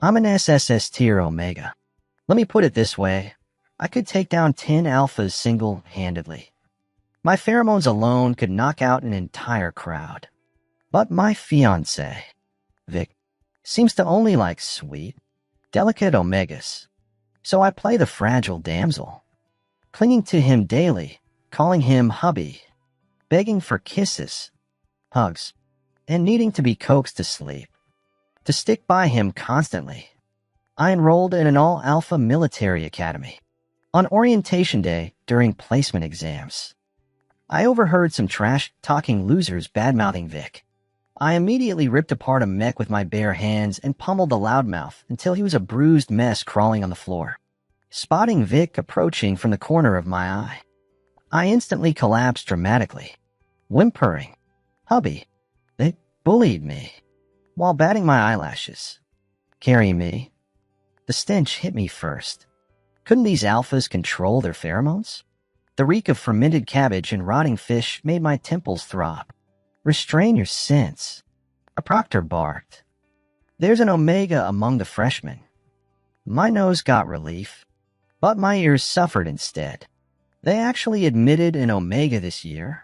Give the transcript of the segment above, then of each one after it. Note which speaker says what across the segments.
Speaker 1: I'm an SSS tier Omega. Let me put it this way. I could take down 10 alphas single-handedly. My pheromones alone could knock out an entire crowd. But my fiancé, Vic, seems to only like sweet, delicate Omegas. So I play the fragile damsel, clinging to him daily, calling him hubby, begging for kisses, hugs, and needing to be coaxed to sleep. To stick by him constantly, I enrolled in an all-alpha military academy. On orientation day, during placement exams, I overheard some trash-talking losers bad-mouthing Vic. I immediately ripped apart a mech with my bare hands and pummeled the loudmouth until he was a bruised mess crawling on the floor. Spotting Vic approaching from the corner of my eye, I instantly collapsed dramatically, whimpering, "Hubby, they bullied me," while batting my eyelashes. "Carry me." The stench hit me first. Couldn't these alphas control their pheromones? The reek of fermented cabbage and rotting fish made my temples throb. "Restrain your scents," a proctor barked. "There's an Omega among the freshmen." My nose got relief, but my ears suffered instead. They actually admitted an Omega this year?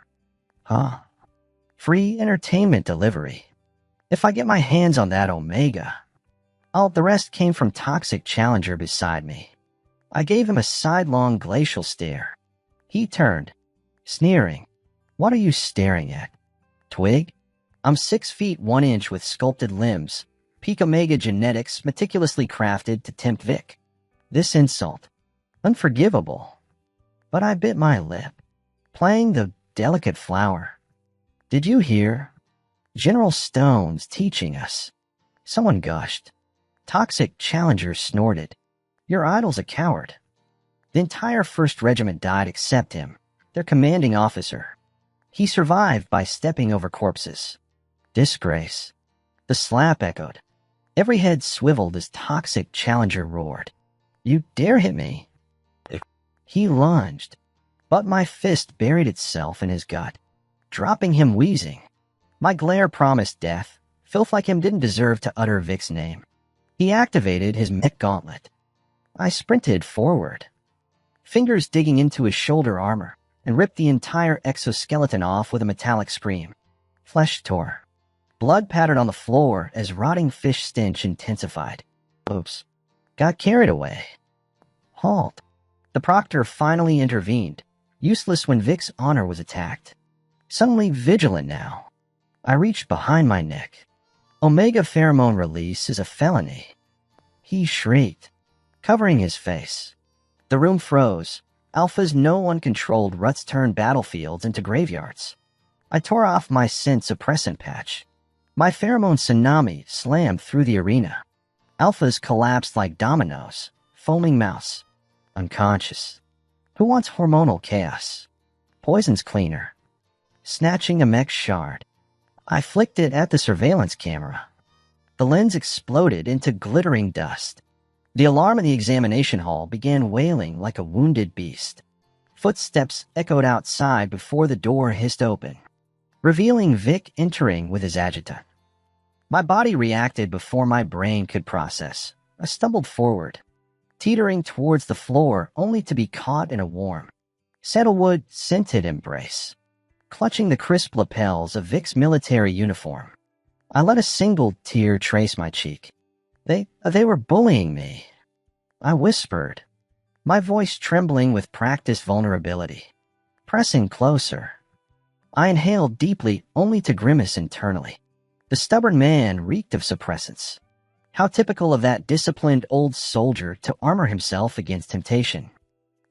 Speaker 1: Huh. Free entertainment delivery. If I get my hands on that Omega. The rest came from Toxic Challenger beside me. I gave him a sidelong glacial stare. He turned, sneering. "What are you staring at? Twig? I'm 6 feet 1 inch with sculpted limbs, peak Omega genetics meticulously crafted to tempt Vic. This insult. Unforgivable." But I bit my lip, playing the delicate flower. "Did you hear? General Stone's teaching us." Someone gushed. Toxic Challenger snorted. "Your idol's a coward." The entire 1st Regiment died except him, their commanding officer. He survived by stepping over corpses. Disgrace. The slap echoed. Every head swiveled as Toxic Challenger roared. "You dare hit me?" He lunged, but my fist buried itself in his gut, dropping him wheezing. My glare promised death. Filth like him didn't deserve to utter Vic's name. He activated his mech gauntlet. I sprinted forward, fingers digging into his shoulder armor, and ripped the entire exoskeleton off with a metallic scream. Flesh tore. Blood pattered on the floor as rotting fish stench intensified. Oops. Got carried away. Halt. The proctor finally intervened, useless when Vic's honor was attacked. Suddenly vigilant now. I reached behind my neck. Omega pheromone release is a felony. He shrieked, covering his face. The room froze. Alphas no one controlled ruts turned battlefields into graveyards. I tore off my scent suppressant patch. My pheromone tsunami slammed through the arena. Alphas collapsed like dominoes, foaming mouse. Unconscious. Who wants hormonal chaos? Poison's cleaner. Snatching a mech shard, I flicked it at the surveillance camera. The lens exploded into glittering dust. The alarm in the examination hall began wailing like a wounded beast. Footsteps echoed outside before the door hissed open, revealing Vic entering with his adjutant. My body reacted before my brain could process. I stumbled forward, teetering towards the floor only to be caught in a warm, sandalwood-scented embrace, clutching the crisp lapels of Vic's military uniform. I let a single tear trace my cheek. They were bullying me, I whispered, my voice trembling with practiced vulnerability. Pressing closer, I inhaled deeply only to grimace internally. The stubborn man reeked of suppressants. How typical of that disciplined old soldier to armor himself against temptation.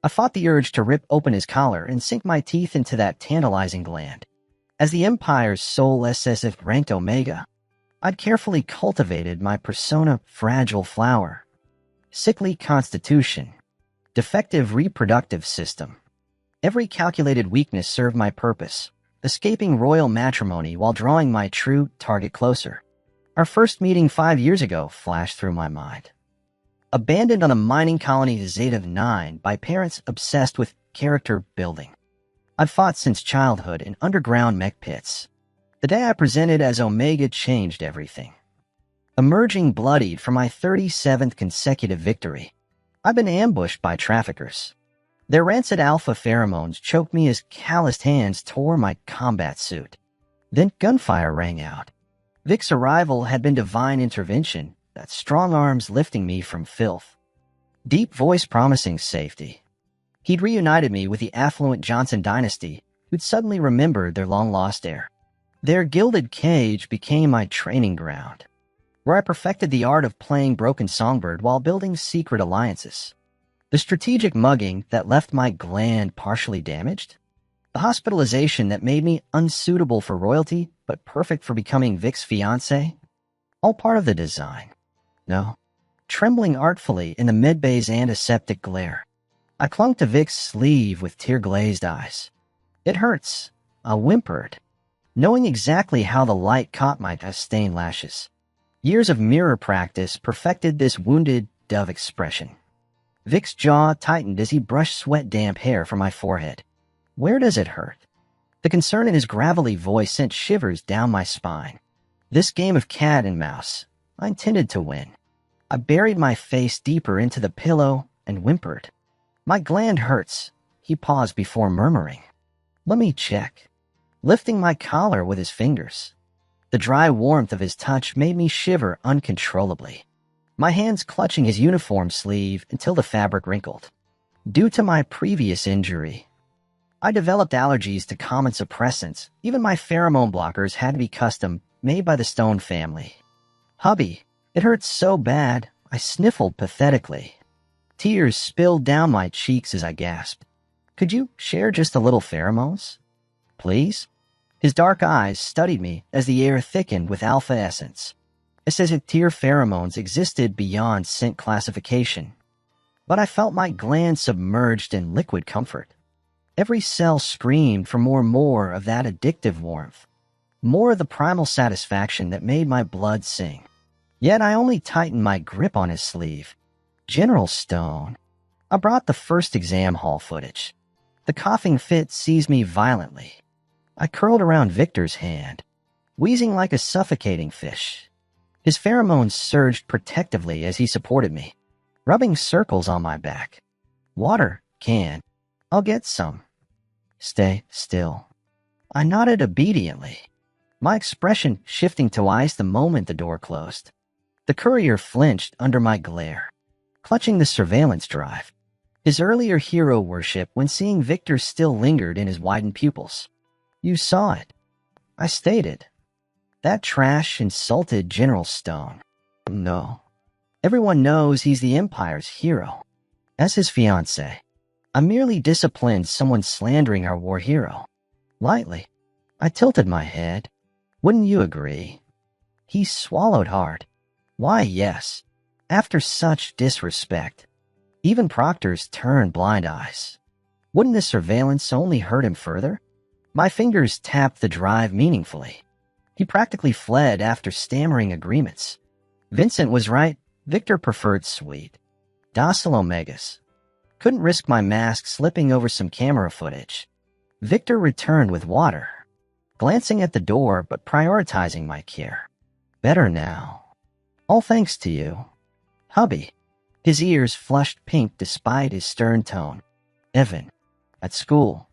Speaker 1: I fought the urge to rip open his collar and sink my teeth into that tantalizing gland. As the Empire's sole SSF ranked Omega, I'd carefully cultivated my persona fragile flower. Sickly constitution. Defective reproductive system. Every calculated weakness served my purpose, escaping royal matrimony while drawing my true target closer. Our first meeting 5 years ago flashed through my mind. Abandoned on a mining colony Zeta 9 by parents obsessed with character building. I'd fought since childhood in underground mech pits. The day I presented as Omega changed everything. emerging bloodied from my 37th consecutive victory. I've been ambushed by traffickers. Their rancid alpha pheromones choked me as calloused hands tore my combat suit. Then gunfire rang out. Vic's arrival had been divine intervention, that strong arms lifting me from filth. Deep voice promising safety. He'd reunited me with the affluent Johnson dynasty, who'd suddenly remembered their long-lost heir. Their gilded cage became my training ground, where I perfected the art of playing broken songbird while building secret alliances. The strategic mugging that left my gland partially damaged. The hospitalization that made me unsuitable for royalty, but perfect for becoming Vic's fiancé. All part of the design. No. Trembling artfully in the medbay's antiseptic glare, I clung to Vic's sleeve with tear-glazed eyes. It hurts, I whimpered, knowing exactly how the light caught my stained lashes. Years of mirror practice perfected this wounded dove expression. Vic's jaw tightened as he brushed sweat-damp hair from my forehead. Where does it hurt? The concern in his gravelly voice sent shivers down my spine. This game of cat and mouse, I intended to win. I buried my face deeper into the pillow and whimpered. My gland hurts, he paused before murmuring. Let me check. Lifting my collar with his fingers. The dry warmth of his touch made me shiver uncontrollably, my hands clutching his uniform sleeve until the fabric wrinkled. Due to my previous injury, I developed allergies to common suppressants. Even my pheromone blockers had to be custom, made by the Stone family. Hubby, it hurts so bad, I sniffled pathetically. Tears spilled down my cheeks as I gasped. Could you share just a little pheromones? Please? His dark eyes studied me as the air thickened with alpha essence. It's as if tear pheromones existed beyond scent classification. But I felt my glands submerged in liquid comfort. Every cell screamed for more of that addictive warmth, more of the primal satisfaction that made my blood sing. Yet I only tightened my grip on his sleeve. General Stone. I brought the first exam hall footage. The coughing fit seized me violently. I curled around Victor's hand, wheezing like a suffocating fish. His pheromones surged protectively as he supported me, rubbing circles on my back. Water, can. I'll get some. Stay still. I nodded obediently, my expression shifting to ice the moment the door closed. The courier flinched under my glare, clutching the surveillance drive. His earlier hero worship when seeing Victor still lingered in his widened pupils. You saw it, I stated. That trash insulted General Stone. No. Everyone knows he's the Empire's hero. As his fiancé, I merely disciplined someone slandering our war hero. Lightly, I tilted my head. Wouldn't you agree? He swallowed hard. Why, yes. After such disrespect, even proctors turned blind eyes. Wouldn't the surveillance only hurt him further? My fingers tapped the drive meaningfully. He practically fled after stammering agreements. Vincent was right. Victor preferred sweet. Docile Omegas. Couldn't risk my mask slipping over some camera footage. Victor returned with water, glancing at the door but prioritizing my care. Better now. All thanks to you. Hubby. His ears flushed pink despite his stern tone. Evan. At school.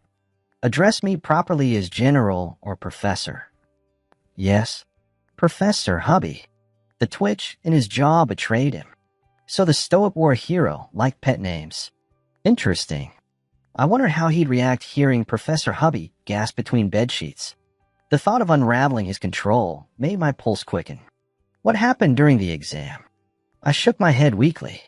Speaker 1: Address me properly as General or Professor. Yes. Professor, hubby. The twitch in his jaw betrayed him. So the stoic war hero liked pet names. Interesting. I wondered how he'd react hearing Professor Hubby gasp between bedsheets. The thought of unraveling his control made my pulse quicken. What happened during the exam? I shook my head weakly.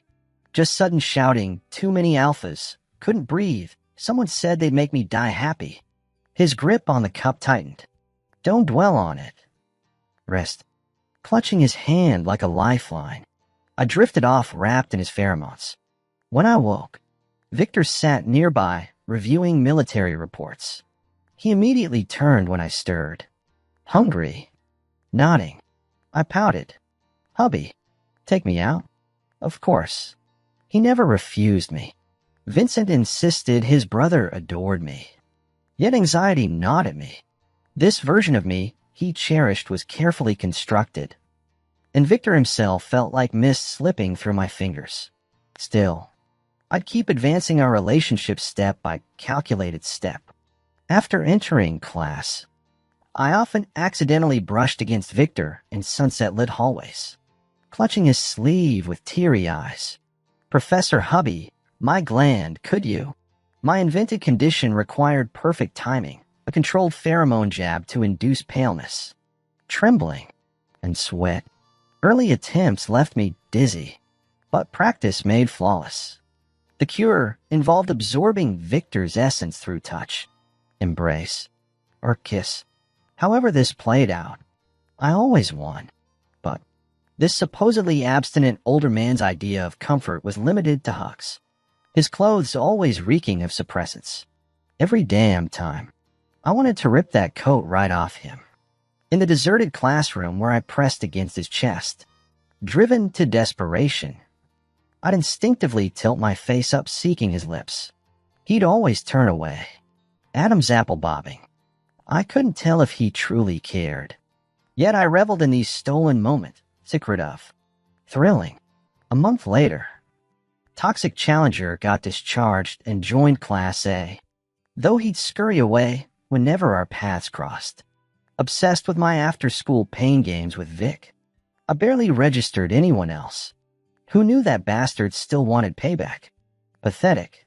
Speaker 1: Just sudden shouting, too many alphas, couldn't breathe. Someone said they'd make me die happy. His grip on the cup tightened. Don't dwell on it. Rest. Clutching his hand like a lifeline, I drifted off wrapped in his pheromones. When I woke, Victor sat nearby, reviewing military reports. He immediately turned when I stirred. Hungry. Nodding. I pouted. Hubby, take me out? Of course. He never refused me. Vincent insisted his brother adored me. Yet anxiety gnawed at me. This version of me he cherished was carefully constructed. and Victor himself felt like mist slipping through my fingers. Still, I'd keep advancing our relationship step by calculated step. After entering class, I often accidentally brushed against Victor in sunset-lit hallways, clutching his sleeve with teary eyes. "Professor Hubby, my gland, could you?" My invented condition required perfect timing, a controlled pheromone jab to induce paleness, trembling, and sweat. Early attempts left me dizzy, but practice made flawless. The cure involved absorbing Victor's essence through touch, embrace, or kiss. However this played out, I always won. But this supposedly abstinent older man's idea of comfort was limited to hugs, his clothes always reeking of suppressants. Every damn time, I wanted to rip that coat right off him. In the deserted classroom where I pressed against his chest, driven to desperation, I'd instinctively tilt my face up seeking his lips. He'd always turn away, Adam's apple bobbing. I couldn't tell if he truly cared. Yet I reveled in these stolen moments, secretive, thrilling. A month later, Toxic Challenger got discharged and joined Class A, though he'd scurry away whenever our paths crossed. Obsessed with my after-school pain games with Vic, I barely registered anyone else. Who knew that bastard still wanted payback? Pathetic.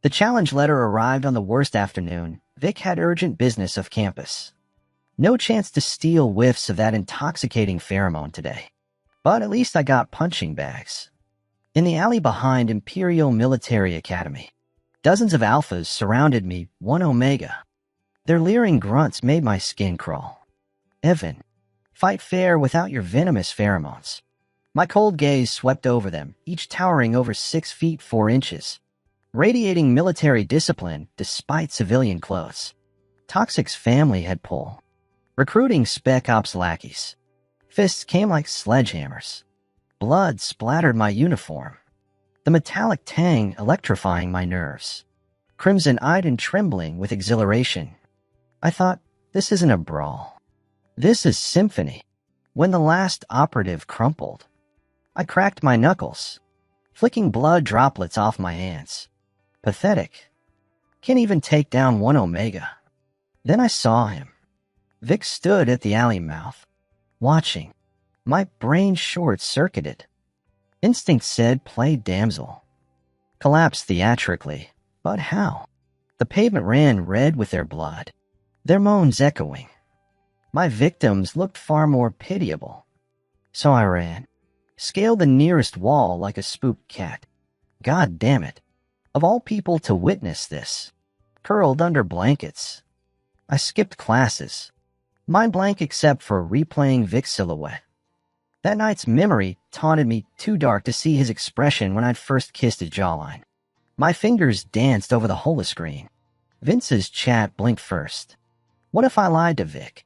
Speaker 1: The challenge letter arrived on the worst afternoon. Vic had urgent business off campus. No chance to steal whiffs of that intoxicating pheromone today. But at least I got punching bags. In the alley behind Imperial Military Academy, dozens of alphas surrounded me, one Omega. Their leering grunts made my skin crawl. "Evan, fight fair without your venomous pheromones." My cold gaze swept over them, each towering over 6 feet 4 inches, radiating military discipline despite civilian clothes. Toxic's family had pull, recruiting spec ops lackeys. Fists came like sledgehammers. Blood splattered my uniform, the metallic tang electrifying my nerves. Crimson-eyed and trembling with exhilaration, I thought, this isn't a brawl. This is symphony. When the last operative crumpled, I cracked my knuckles, flicking blood droplets off my hands. Pathetic. Can't even take down one Omega. Then I saw him. Vic stood at the alley mouth, watching. My brain short-circuited. Instinct said play damsel. Collapsed theatrically. But how? The pavement ran red with their blood, their moans echoing. My victims looked far more pitiable. So I ran, scaled the nearest wall like a spooked cat. God damn it. Of all people to witness this, curled under blankets. I skipped classes, mind blank except for replaying Vic's silhouette. That night's memory taunted me too dark to see his expression when I'd first kissed his jawline. My fingers danced over the holoscreen. Vince's chat blinked first. What if I lied to Vic?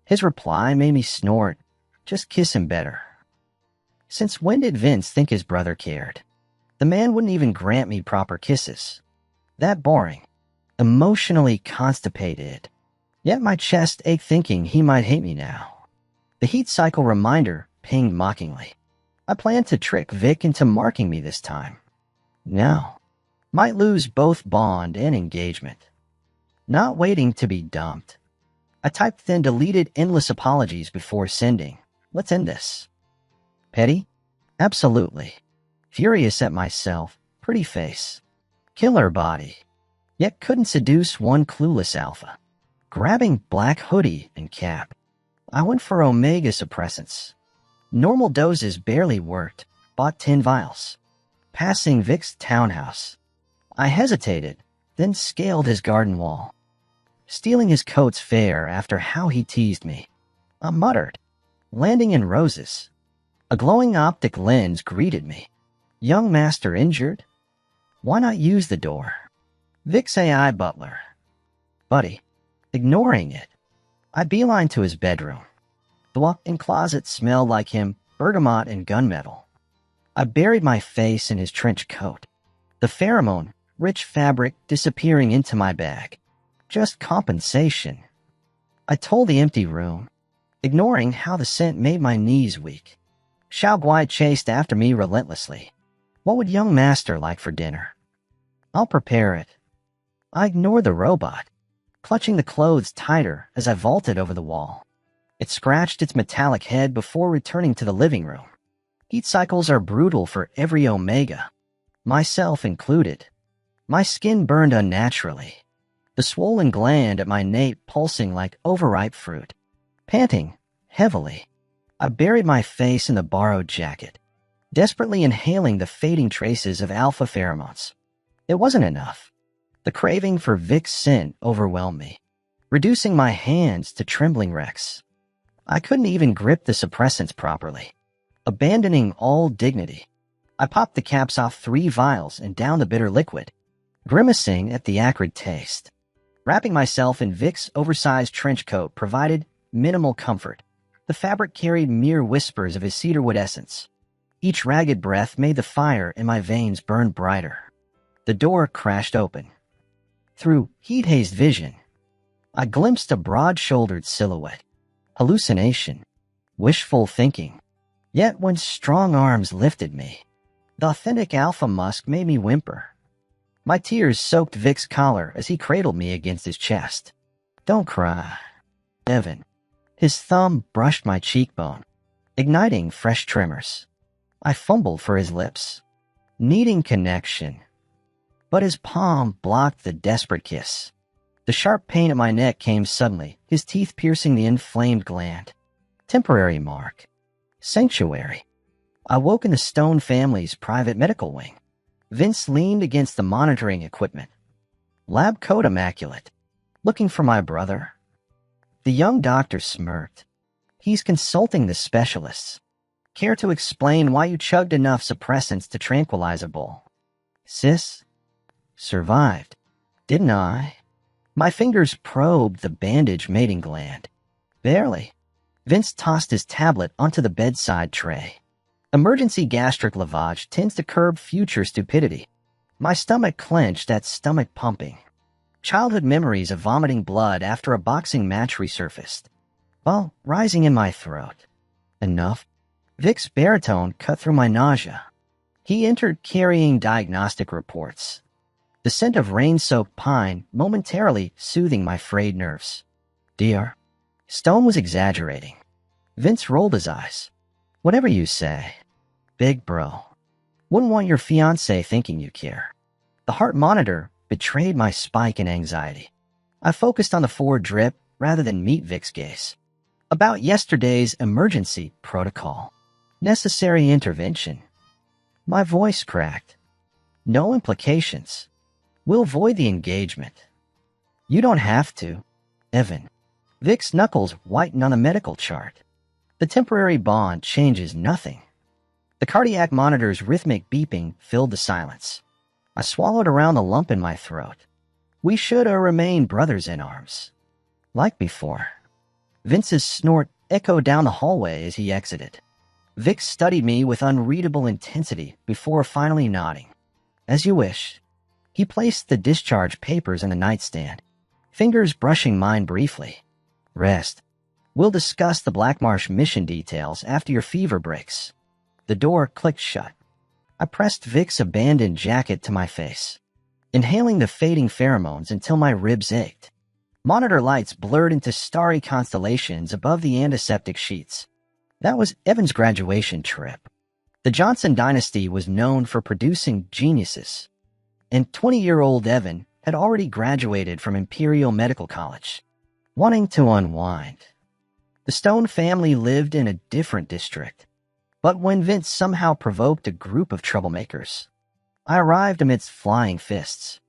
Speaker 1: His reply made me snort. Just kiss him better. Since when did Vince think his brother cared? The man wouldn't even grant me proper kisses. That boring. Emotionally constipated. Yet my chest ached thinking he might hate me now. The heat cycle reminder pinged mockingly. I planned to trick Vic into marking me this time. Now, might lose both bond and engagement. Not waiting to be dumped. I typed then deleted endless apologies before sending. Let's end this. Petty? Absolutely. Furious at myself. Pretty face. Killer body. Yet couldn't seduce one clueless alpha. Grabbing black hoodie and cap, I went for Omega suppressants. Normal doses barely worked. Bought 10 vials. Passing Vic's townhouse, I hesitated, then scaled his garden wall. Stealing his coat's fare after how he teased me. I muttered, landing in roses. A glowing optic lens greeted me. Young master injured? Why not use the door? Vic's AI butler. Buddy, ignoring it, I beelined to his bedroom. The walk-in closet smelled like him, bergamot and gunmetal. I buried my face in his trench coat. The pheromone, rich fabric disappearing into my bag. Just compensation. I told the empty room, ignoring how the scent made my knees weak. Xiao Guai chased after me relentlessly. What would young master like for dinner? I'll prepare it. I ignored the robot, clutching the clothes tighter as I vaulted over the wall. It scratched its metallic head before returning to the living room. Heat cycles are brutal for every Omega, myself included. My skin burned unnaturally, the swollen gland at my nape pulsing like overripe fruit. Panting heavily, I buried my face in the borrowed jacket, desperately inhaling the fading traces of alpha pheromones. It wasn't enough. The craving for Vic's scent overwhelmed me, reducing my hands to trembling wrecks. I couldn't even grip the suppressants properly. Abandoning all dignity, I popped the caps off 3 vials and downed the bitter liquid, grimacing at the acrid taste. Wrapping myself in Vic's oversized trench coat provided minimal comfort. The fabric carried mere whispers of his cedarwood essence. Each ragged breath made the fire in my veins burn brighter. The door crashed open. Through heat-hazed vision, I glimpsed a broad-shouldered silhouette. Hallucination. Wishful thinking. Yet when strong arms lifted me, the authentic alpha musk made me whimper. My tears soaked Vic's collar as he cradled me against his chest. Don't cry, Evan. His thumb brushed my cheekbone, igniting fresh tremors. I fumbled for his lips, needing connection. But his palm blocked the desperate kiss. The sharp pain at my neck came suddenly, his teeth piercing the inflamed gland. Temporary mark. Sanctuary. I woke in the Stone family's private medical wing. Vince leaned against the monitoring equipment. Lab coat immaculate. Looking for my brother? The young doctor smirked. He's consulting the specialists. Care to explain why you chugged enough suppressants to tranquilize a bull? Sis? Survived. Didn't I? My fingers probed the bandage mating gland. Barely. Vince tossed his tablet onto the bedside tray. Emergency gastric lavage tends to curb future stupidity. My stomach clenched at stomach pumping. Childhood memories of vomiting blood after a boxing match resurfaced, while rising in my throat. Enough. Vic's baritone cut through my nausea. He entered carrying diagnostic reports. The scent of rain-soaked pine momentarily soothing my frayed nerves. Dear. Stone was exaggerating. Vince rolled his eyes. Whatever you say. Big bro. Wouldn't want your fiancé thinking you care. The heart monitor betrayed my spike in anxiety. I focused on the forward drip rather than meet Vic's gaze. About yesterday's emergency protocol. Necessary intervention. My voice cracked. No implications. We'll void the engagement. You don't have to, Evan. Vic's knuckles whitened on the medical chart. The temporary bond changes nothing. The cardiac monitor's rhythmic beeping filled the silence. I swallowed around the lump in my throat. We should remain brothers in arms. Like before. Vince's snort echoed down the hallway as he exited. Vic studied me with unreadable intensity before finally nodding. As you wish. He placed the discharge papers in the nightstand, fingers brushing mine briefly. Rest. We'll discuss the Black Marsh mission details after your fever breaks. The door clicked shut. I pressed Vic's abandoned jacket to my face, inhaling the fading pheromones until my ribs ached. Monitor lights blurred into starry constellations above the antiseptic sheets. That was Evan's graduation trip. The Johnson dynasty was known for producing geniuses, and 20-year-old Evan had already graduated from Imperial Medical College, wanting to unwind. The Stone family lived in a different district, but when Vince somehow provoked a group of troublemakers, I arrived amidst flying fists.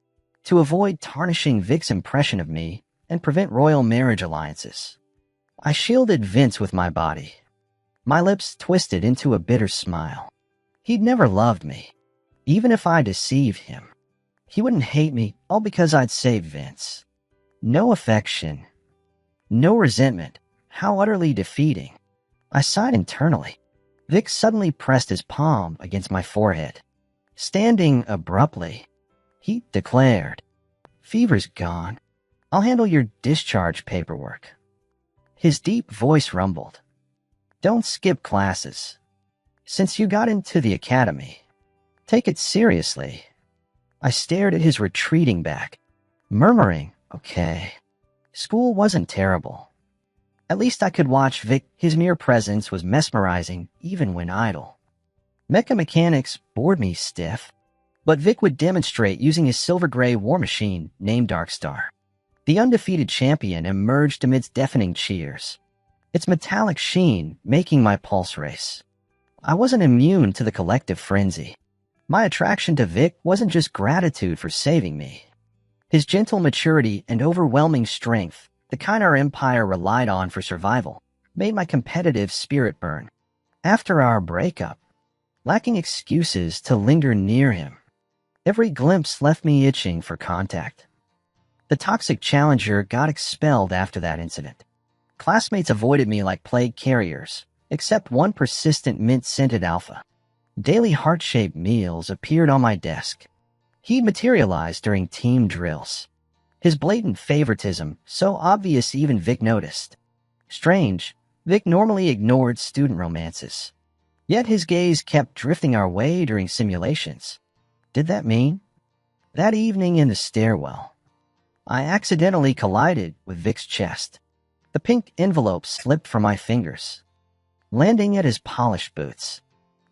Speaker 1: To avoid tarnishing Vic's impression of me and prevent royal marriage alliances, I shielded Vince with my body. My lips twisted into a bitter smile. He'd never loved me. Even if I deceived him, he wouldn't hate me all because I'd saved Vince. No affection. No resentment. How utterly defeating. I sighed internally. Vic suddenly pressed his palm against my forehead. Standing abruptly, he declared, Fever's gone. I'll handle your discharge paperwork. His deep voice rumbled. Don't skip classes. Since you got into the academy, take it seriously. I stared at his retreating back, murmuring, okay. School wasn't terrible. At least I could watch Vic. His mere presence was mesmerizing, even when idle. Mecha mechanics bored me stiff, but Vic would demonstrate using his silver-gray war machine named Darkstar. The undefeated champion emerged amidst deafening cheers, its metallic sheen making my pulse race. I wasn't immune to the collective frenzy. My attraction to Vic wasn't just gratitude for saving me. His gentle maturity and overwhelming strength, the kind our empire relied on for survival, made my competitive spirit burn. After our breakup, lacking excuses to linger near him, every glimpse left me itching for contact. The toxic challenger got expelled after that incident. Classmates avoided me like plague carriers, except one persistent mint-scented alpha. Daily heart-shaped meals appeared on my desk. He materialized during team drills. His blatant favoritism, so obvious even Vic noticed. Strange, Vic normally ignored student romances. Yet his gaze kept drifting our way during simulations. Did that mean? That evening in the stairwell, I accidentally collided with Vic's chest. The pink envelope slipped from my fingers, landing at his polished boots.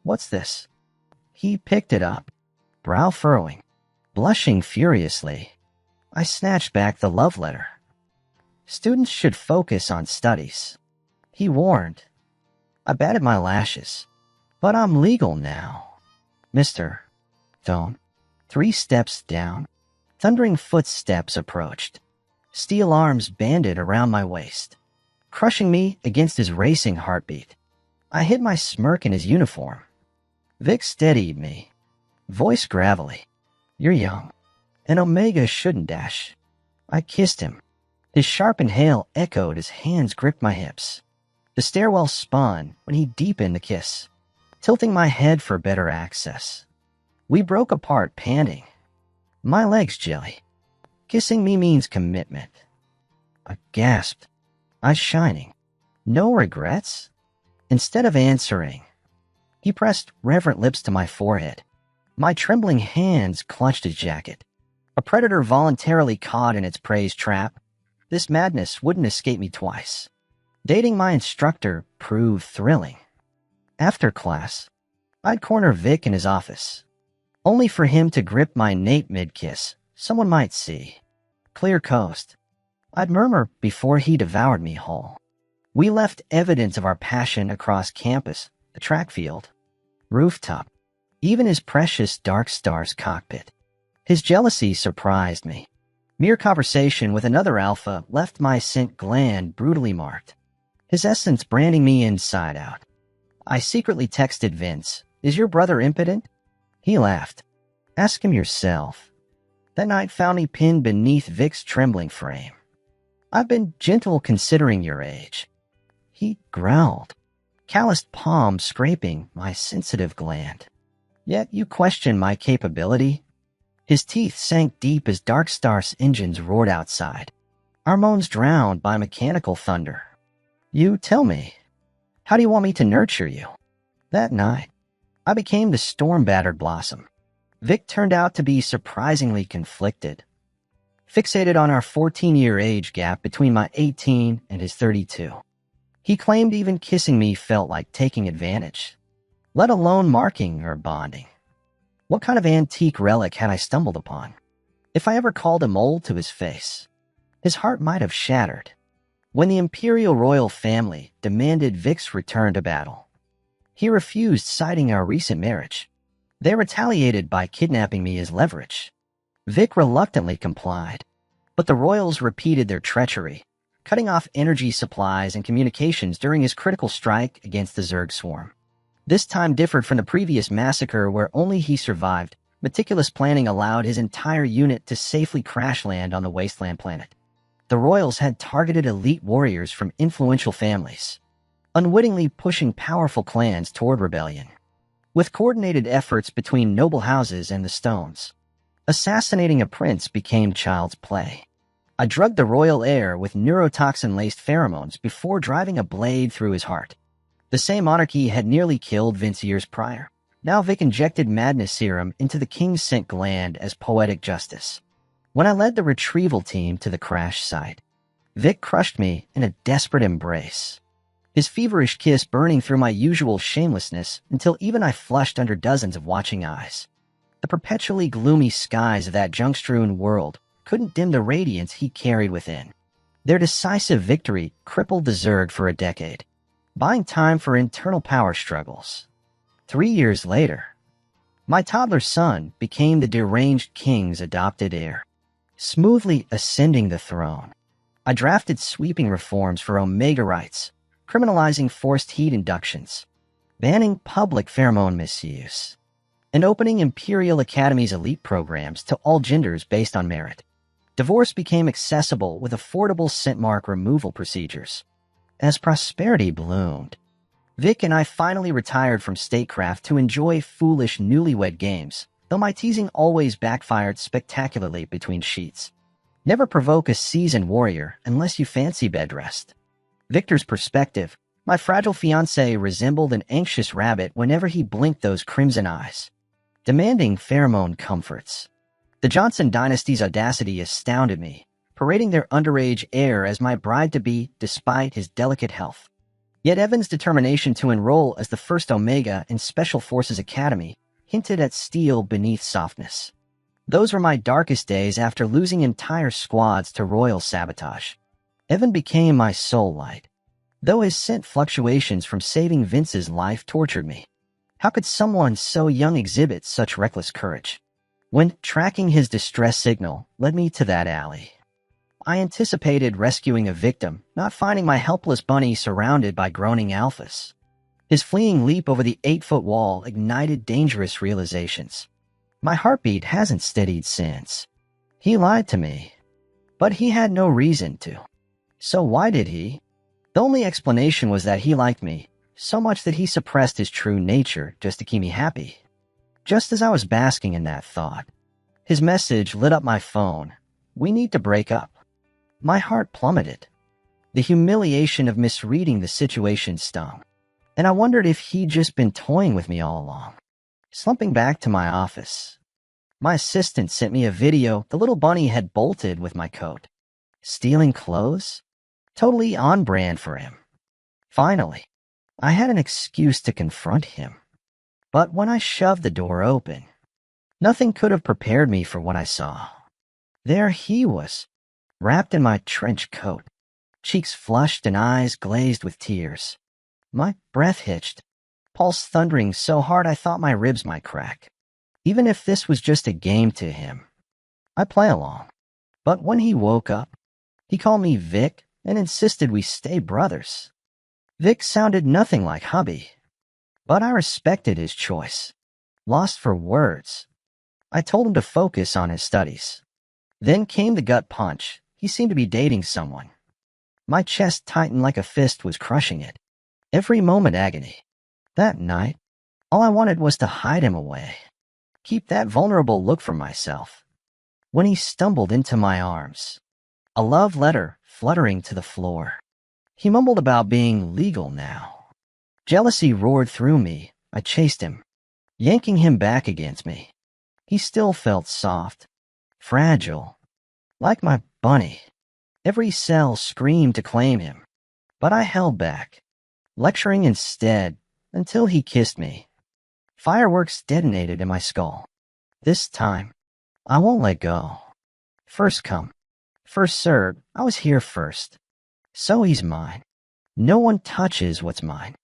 Speaker 1: What's this? He picked it up, brow furrowing, blushing furiously. I snatched back the love letter. Students should focus on studies, he warned. I batted my lashes. But I'm legal now. Mister, don't. 3 steps down. Thundering footsteps approached. Steel arms banded around my waist, crushing me against his racing heartbeat. I hid my smirk in his uniform. Vic steadied me, voice gravelly. You're young. An Omega shouldn't dash. I kissed him. His sharp inhale echoed as hands gripped my hips. The stairwell spun when he deepened the kiss, tilting my head for better access. We broke apart, panting. My legs jelly. Kissing me means commitment. I gasped, eyes shining. No regrets? Instead of answering, he pressed reverent lips to my forehead. My trembling hands clutched his jacket. A predator voluntarily caught in its prey's trap. This madness wouldn't escape me twice. Dating my instructor proved thrilling. After class, I'd corner Vic in his office, only for him to grip my nape mid-kiss. Someone might see. Clear coast. I'd murmur before he devoured me whole. We left evidence of our passion across campus, the track field, rooftop, even his precious Darkstar's cockpit. His jealousy surprised me. Mere conversation with another alpha left my scent gland brutally marked, his essence branding me inside out. I secretly texted Vince, "Is your brother impotent?" He laughed. "Ask him yourself." That night found me pinned beneath Vic's trembling frame. "I've been gentle considering your age," he growled, calloused palm scraping my sensitive gland. "Yet you question my capability?" His teeth sank deep as Darkstar's engines roared outside, our moans drowned by mechanical thunder. "You tell me, how do you want me to nurture you?" That night, I became the storm-battered blossom. Vic turned out to be surprisingly conflicted, fixated on our 14-year age gap between my 18 and his 32. He claimed even kissing me felt like taking advantage, let alone marking or bonding. What kind of antique relic had I stumbled upon? If I ever called him old to his face, his heart might have shattered. When the Imperial royal family demanded Vic's return to battle, he refused, citing our recent marriage. They retaliated by kidnapping me as leverage. Vic reluctantly complied, but the royals repeated their treachery, cutting off energy supplies and communications during his critical strike against the Zerg swarm. This time differed from the previous massacre where only he survived. Meticulous planning allowed his entire unit to safely crash land on the wasteland planet. The royals had targeted elite warriors from influential families, unwittingly pushing powerful clans toward rebellion. With coordinated efforts between noble houses and the Stones, assassinating a prince became child's play. I drugged the royal heir with neurotoxin-laced pheromones before driving a blade through his heart. The same monarchy had nearly killed Vince years prior. Now Vic injected madness serum into the king's scent gland as poetic justice. When I led the retrieval team to the crash site, Vic crushed me in a desperate embrace, his feverish kiss burning through my usual shamelessness until even I flushed under dozens of watching eyes. The perpetually gloomy skies of that junk-strewn world couldn't dim the radiance he carried within. Their decisive victory crippled the Zerg for a decade, buying time for internal power struggles. 3 years later, my toddler son became the deranged king's adopted heir, smoothly ascending the throne. I drafted sweeping reforms for Omega rights, criminalizing forced heat inductions, banning public pheromone misuse, and opening Imperial Academy's elite programs to all genders based on merit. Divorce became accessible with affordable scent mark removal procedures. As prosperity bloomed, Vic and I finally retired from statecraft to enjoy foolish newlywed games, though my teasing always backfired spectacularly between sheets. Never provoke a seasoned warrior unless you fancy bed rest. Victor's perspective, my fragile fiancé resembled an anxious rabbit whenever he blinked those crimson eyes, demanding pheromone comforts. The Johnson dynasty's audacity astounded me, parading their underage heir as my bride-to-be despite his delicate health. Yet Evan's determination to enroll as the first Omega in Special Forces Academy hinted at steel beneath softness. Those were my darkest days after losing entire squads to royal sabotage. Evan became my soul light, though his scent fluctuations from saving Vince's life tortured me. How could someone so young exhibit such reckless courage? When tracking his distress signal led me to that alley, I anticipated rescuing a victim, not finding my helpless bunny surrounded by groaning alphas. His fleeing leap over the 8-foot wall ignited dangerous realizations. My heartbeat hasn't steadied since. He lied to me, but he had no reason to. So why did he? The only explanation was that he liked me, so much that he suppressed his true nature just to keep me happy. Just as I was basking in that thought, his message lit up my phone. We need to break up. My heart plummeted. The humiliation of misreading the situation stung, and I wondered if he'd just been toying with me all along. Slumping back to my office, my assistant sent me a video the little bunny had bolted with my coat. Stealing clothes? Totally on brand for him. Finally, I had an excuse to confront him. But when I shoved the door open, nothing could have prepared me for what I saw. There he was, wrapped in my trench coat, cheeks flushed and eyes glazed with tears. My breath hitched, pulse thundering so hard I thought my ribs might crack. Even if this was just a game to him, I'd play along. But when he woke up, he called me Vic and insisted we stay brothers. Vic sounded nothing like hubby, but I respected his choice. Lost for words, I told him to focus on his studies. Then came the gut punch. He seemed to be dating someone. My chest tightened like a fist was crushing it. Every moment agony. That night, all I wanted was to hide him away. Keep that vulnerable look from myself. When he stumbled into my arms, a love letter fluttering to the floor. He mumbled about being legal now. Jealousy roared through me. I chased him, yanking him back against me. He still felt soft, fragile, like my bunny. Every cell screamed to claim him, but I held back, lecturing instead until he kissed me. Fireworks detonated in my skull. This time, I won't let go. First come, first served. I was here first. So he's mine. No one touches what's mine.